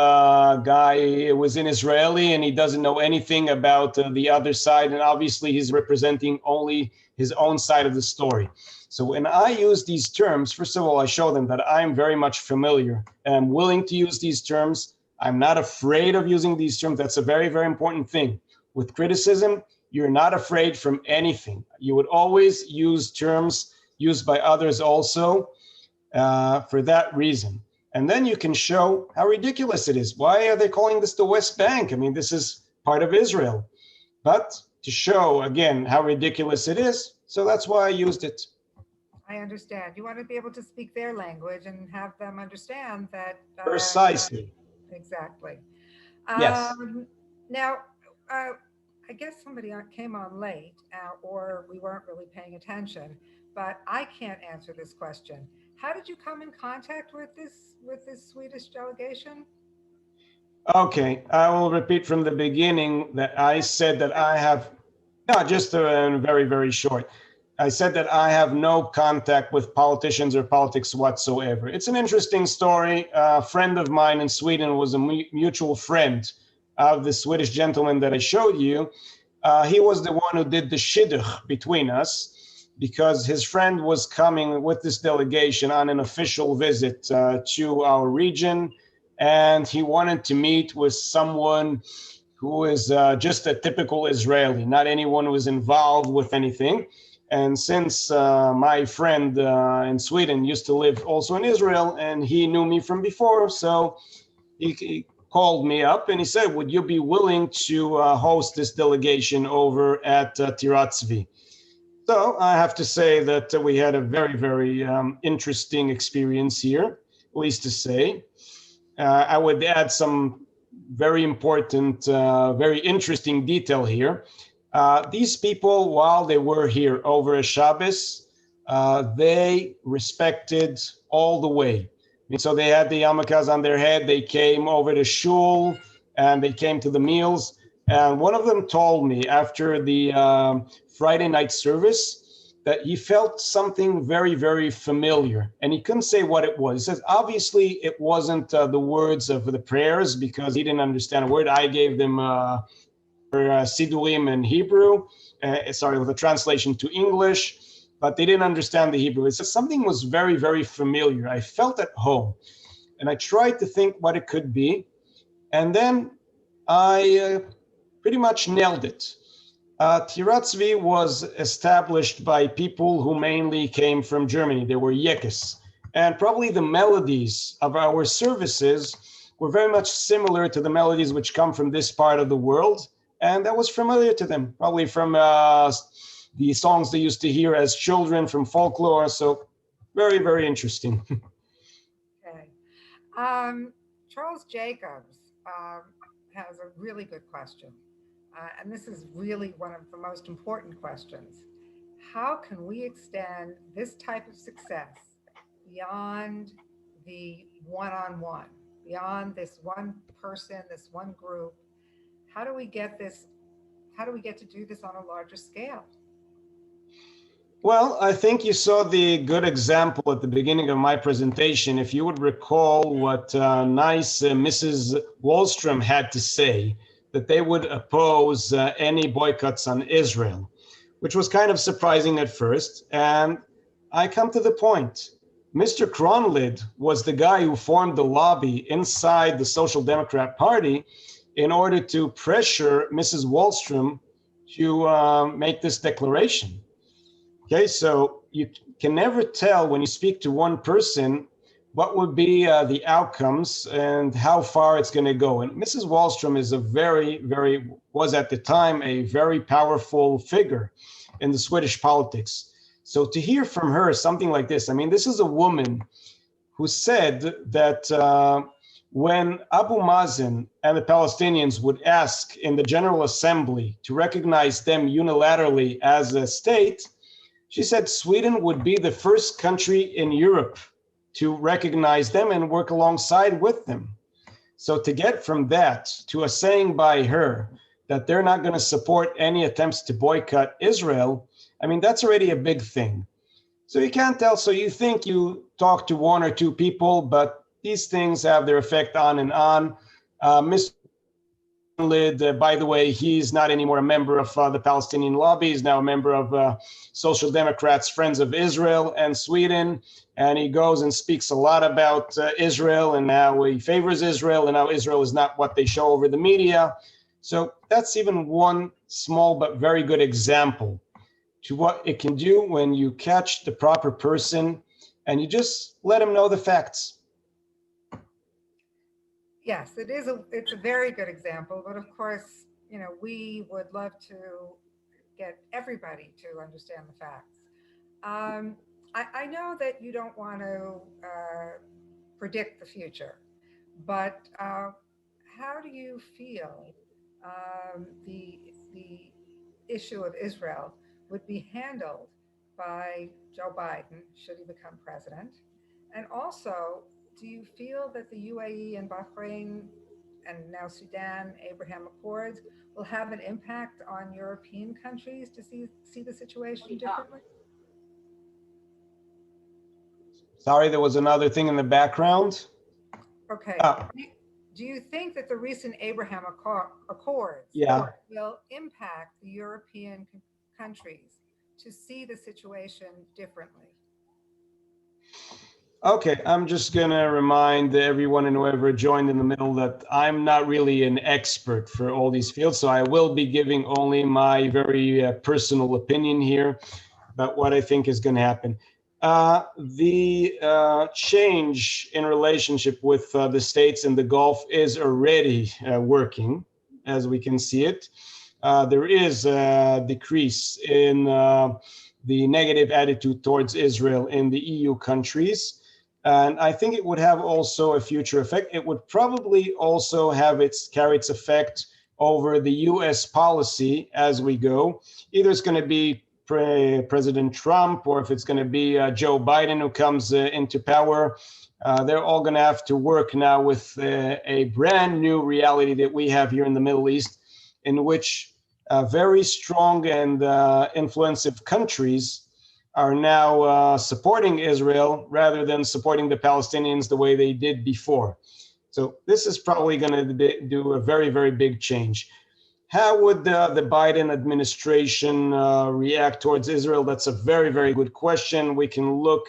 guy who was in Israeli and he doesn't know anything about the other side. And obviously he's representing only his own side of the story. So when I use these terms, first of all, I show them that I'm very much familiar and I'm willing to use these terms. I'm not afraid of using these terms. That's a very, very important thing. With criticism, you're not afraid from anything. You would always use terms used by others also for that reason. And then you can show how ridiculous it is. Why are they calling this the West Bank? I mean, this is part of Israel. But to show, again, how ridiculous it is, so that's why I used it. I understand. You want to be able to speak their language and have them understand that. Precisely. Exactly. Yes. Now, I guess somebody came on late or we weren't really paying attention, but I can't answer this question. How did you come in contact with this Swedish delegation? Okay, I will repeat from the beginning that I said that I have, no, just very, very short. I said that I have no contact with politicians or politics whatsoever. It's an interesting story. A friend of mine in Sweden was a mutual friend of the Swedish gentleman that I showed you. He was the one who did the shidduch between us because his friend was coming with this delegation on an official visit to our region. And he wanted to meet with someone who is just a typical Israeli, not anyone who was involved with anything. And since my friend in Sweden used to live also in Israel, and he knew me from before, so he called me up and he said, would you be willing to host this delegation over at Tirat Tzvi? So I have to say that we had a very, very interesting experience here, at least to say. I would add some very important, very interesting detail here. These people, while they were here over a Shabbos, they respected all the way. And so they had the yarmulkes on their head. They came over to shul and they came to the meals. And one of them told me after the Friday night service that he felt something very, very familiar. And he couldn't say what it was. He says, obviously, it wasn't the words of the prayers because he didn't understand a word. I gave them Sidurim in Hebrew, with a translation to English, but they didn't understand the Hebrew. It says something was very, very familiar. I felt at home. And I tried to think what it could be. And then I pretty much nailed it. Tirat Tzvi was established by people who mainly came from Germany. They were Yekes. And probably the melodies of our services were very much similar to the melodies which come from this part of the world. And that was familiar to them, probably from the songs they used to hear as children, from folklore. So very, very interesting. Okay. Charles Jacobs has a really good question. And this is really one of the most important questions. How can we extend this type of success beyond the one-on-one, beyond this one person, this one group? How do we get this? How do we get to do this on a larger scale? Well, I think you saw the good example at the beginning of my presentation. If you would recall what nice Mrs. Wahlstrom had to say, that they would oppose any boycotts on Israel, which was kind of surprising at first. And I come to the point. Mr. Kronlid was the guy who formed the lobby inside the Social Democrat Party in order to pressure Mrs. Wahlstrom to make this declaration. Okay, so you can never tell when you speak to one person what would be the outcomes and how far it's going to go. And Mrs. Wahlstrom is was at the time a very powerful figure in the Swedish politics. So to hear from her something like this, I mean, this is a woman who said that when Abu Mazen and the Palestinians would ask in the General Assembly to recognize them unilaterally as a state, she said Sweden would be the first country in Europe to recognize them and work alongside with them. So to get from that to a saying by her that they're not going to support any attempts to boycott Israel, I mean, that's already a big thing. So you can't tell. So you think you talk to one or two people, but these things have their effect on and on. Mr. Lid, by the way, he's not anymore a member of the Palestinian lobby. He's now a member of Social Democrats, Friends of Israel and Sweden. And he goes and speaks a lot about Israel and how he favors Israel and how Israel is not what they show over the media. So that's even one small but very good example to what it can do when you catch the proper person and you just let them know the facts. Yes, it's a very good example, but of course, we would love to get everybody to understand the facts. I know that you don't want to predict the future, but how do you feel the issue of Israel would be handled by Joe Biden should he become president? And also, do you feel that the UAE and Bahrain and now Sudan, Abraham Accords will have an impact on European countries to see the situation differently? Sorry, there was another thing in the background. Okay. Oh. Do you think that the recent Abraham Accords will impact the European countries to see the situation differently? Okay, I'm just going to remind everyone and whoever joined in the middle that I'm not really an expert for all these fields, so I will be giving only my very personal opinion here about what I think is going to happen. The change in relationship with the states in the Gulf is already working, as we can see it. There is a decrease in the negative attitude towards Israel in the EU countries. And I think it would have also a future effect. It would probably also have carry its effect over the US policy as we go. Either it's going to be President Trump, or if it's going to be Joe Biden who comes into power, they're all going to have to work now with a brand new reality that we have here in the Middle East, in which very strong and influential countries are now supporting Israel rather than supporting the Palestinians the way they did before. So this is probably going to do a very, very big change. How would the Biden administration react towards Israel? That's a very, very good question. We can look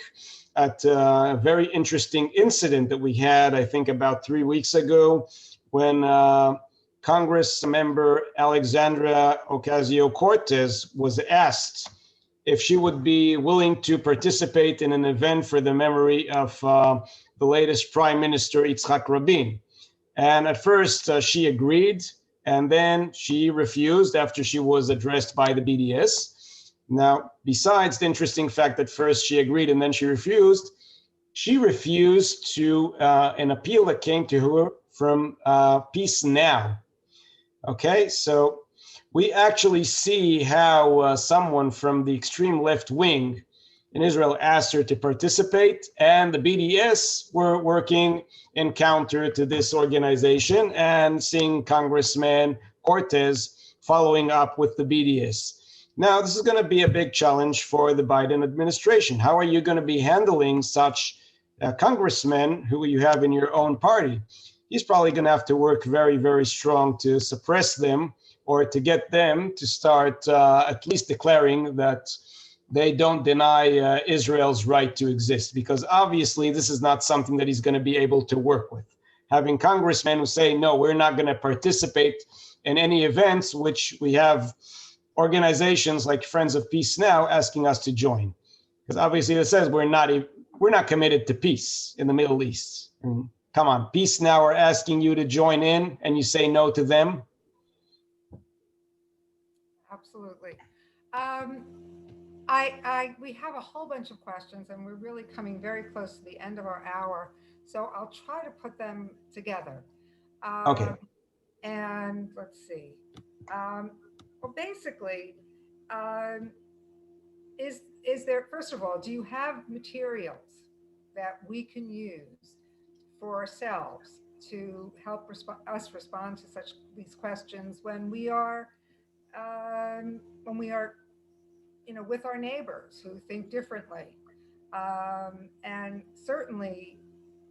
at a very interesting incident that we had, I think, about 3 weeks ago, when Congress member Alexandria Ocasio-Cortez was asked if she would be willing to participate in an event for the memory of the latest Prime Minister, Yitzhak Rabin. And at first she agreed, and then she refused after she was addressed by the BDS. Now, besides the interesting fact that first she agreed and then she refused to an appeal that came to her from Peace Now. Okay, so we actually see how someone from the extreme left wing in Israel asked her to participate, and the BDS were working in counter to this organization, and seeing Congressman Cortez following up with the BDS. Now, this is going to be a big challenge for the Biden administration. How are you going to be handling such congressmen who you have in your own party? He's probably going to have to work very, very strong to suppress them, or to get them to start at least declaring that they don't deny Israel's right to exist, because obviously this is not something that he's going to be able to work with. Having congressmen who say, no, we're not going to participate in any events, which we have organizations like Friends of Peace Now asking us to join, because obviously it says we're not committed to peace in the Middle East. I mean, come on, Peace Now are asking you to join in, and you say no to them. Absolutely. We have a whole bunch of questions, and we're really coming very close to the end of our hour, so I'll try to put them together. Okay. And let's see. Well, basically, is there, first of all, do you have materials that we can use for ourselves to help us respond to these questions when we are, with our neighbors who think differently? And certainly,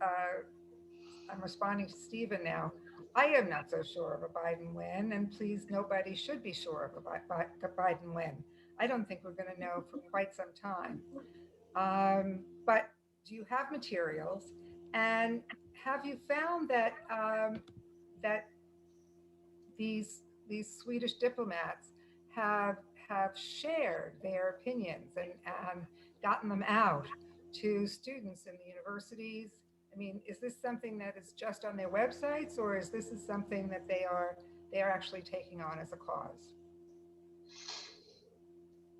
I'm responding to Stephen now. I am not so sure of a Biden win, and please, nobody should be sure of a Biden win. I don't think we're going to know for quite some time. But do you have materials, and have you found that that these Swedish diplomats have shared their opinions and gotten them out to students in the universities? I mean, is this something that is just on their websites, or is this something that they are actually taking on as a cause?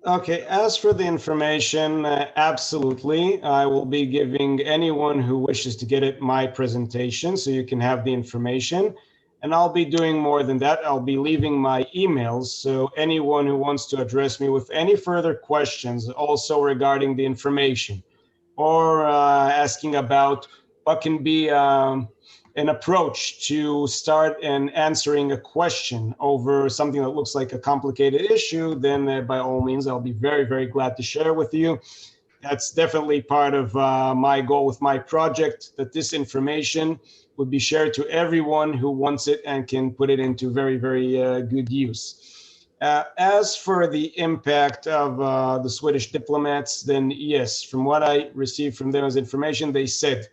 Okay, as for the information, absolutely. I will be giving anyone who wishes to get it my presentation, so you can have the information. And I'll be doing more than that. I'll be leaving my emails, so anyone who wants to address me with any further questions, also regarding the information, or asking about what can be an approach to start and answering a question over something that looks like a complicated issue, then by all means, I'll be very, very glad to share with you. That's definitely part of my goal with my project, that this information would be shared to everyone who wants it and can put it into very, very good use. As for the impact of the Swedish diplomats, then yes, from what I received from them as information, they said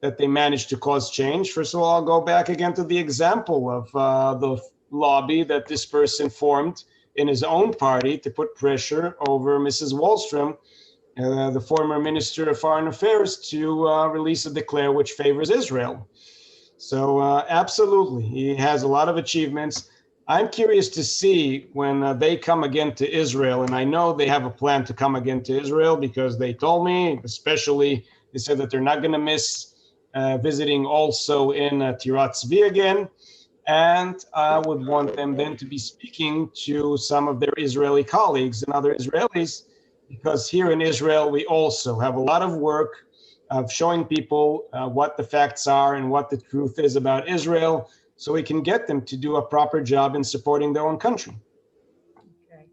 that they managed to cause change. First of all, I'll go back again to the example of the lobby that this person formed in his own party to put pressure over Mrs. Wahlstrom, the former Minister of Foreign Affairs, to release a declare which favors Israel. So absolutely, he has a lot of achievements. I'm curious to see when they come again to Israel, and I know they have a plan to come again to Israel, because they told me, especially, they said that they're not going to miss visiting also in Tirat Tzvi again. And I would want them then to be speaking to some of their Israeli colleagues and other Israelis, because here in Israel, we also have a lot of work of showing people what the facts are and what the truth is about Israel, so we can get them to do a proper job in supporting their own country. Okay.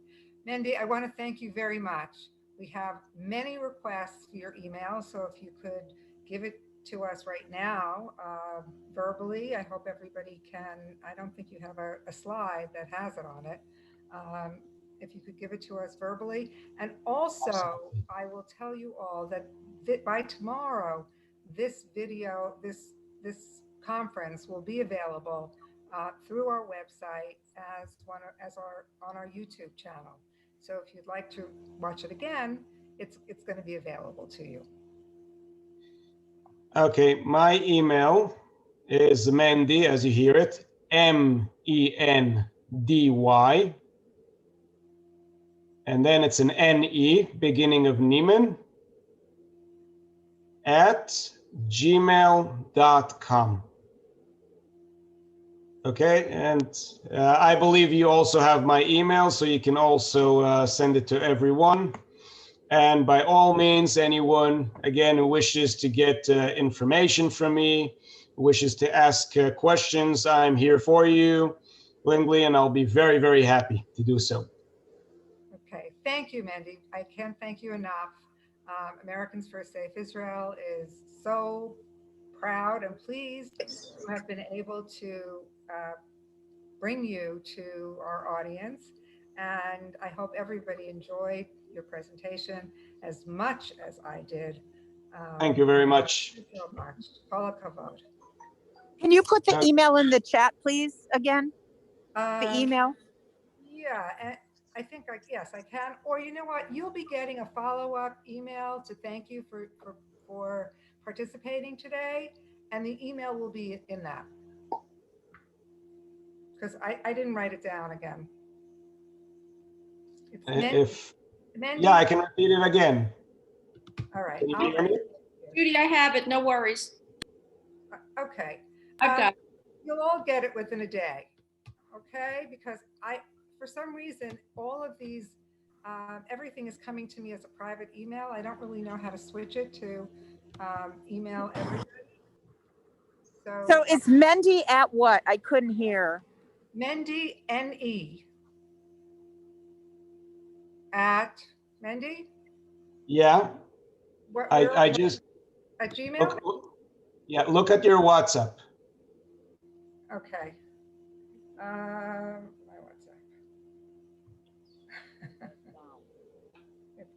Mendy, I want to thank you very much. We have many requests for your email, so if you could give it to us right now verbally. I hope everybody can. I don't think you have a slide that has it on it. If you could give it to us verbally. And also, absolutely, I will tell you all that by tomorrow, this video, this conference will be available through our website on our YouTube channel. So if you'd like to watch it again, it's going to be available to you. Okay, my email is Mendy, as you hear it, Mendy, and then it's an NE, beginning of Neeman, at gmail.com. Okay, and I believe you also have my email, so you can also send it to everyone. And by all means, anyone, again, who wishes to get information from me, who wishes to ask questions, I'm here for you, Lindley, and I'll be very, very happy to do so. Okay, thank you, Mendy. I can't thank you enough. Americans for a Safe Israel is so proud and pleased to have been able to bring you to our audience. And I hope everybody enjoyed your presentation as much as I did. Thank you very much. Thank you so much. Kol hakavod. Can you put the email in the chat, please, again? The email? Yeah, and I think, yes, I can. Or you know what? You'll be getting a follow-up email to thank you for participating today. And the email will be in that. Because I didn't write it down again. It's Mendy. Yeah, I can repeat it again. All right. Can you hear me? Judy, I have it. No worries. Okay. I've got it. You'll all get it within a day. Okay. Because for some reason, all of these, everything is coming to me as a private email. I don't really know how to switch it to email everybody. So it's Mendy at what? I couldn't hear. Mendy, N-E. At Mendy? Yeah. I just at Gmail? Look at your WhatsApp. Okay. My WhatsApp.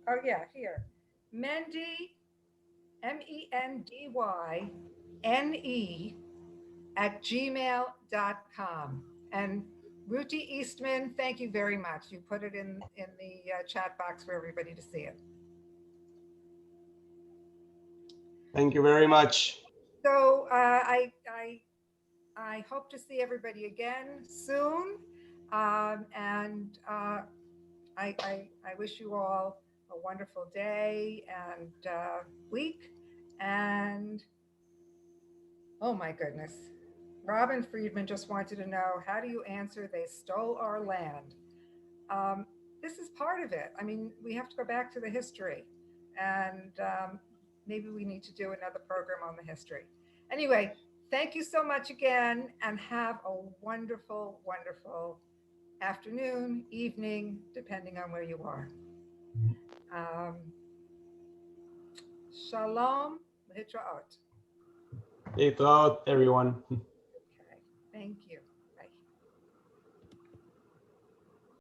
Oh yeah, here. Mendy, MENDYNE @gmail.com. And Ruti Eastman, thank you very much. You put it in the chat box for everybody to see it. Thank you very much. So I hope to see everybody again soon. And I wish you all a wonderful day and week. And oh my goodness, Robin Friedman just wanted to know, how do you answer they stole our land? This is part of it. I mean, we have to go back to the history, and maybe we need to do another program on the history. Anyway, thank you so much again, and have a wonderful, wonderful afternoon, evening, depending on where you are. Shalom, hitraot. Hitraot, everyone. Okay, thank you.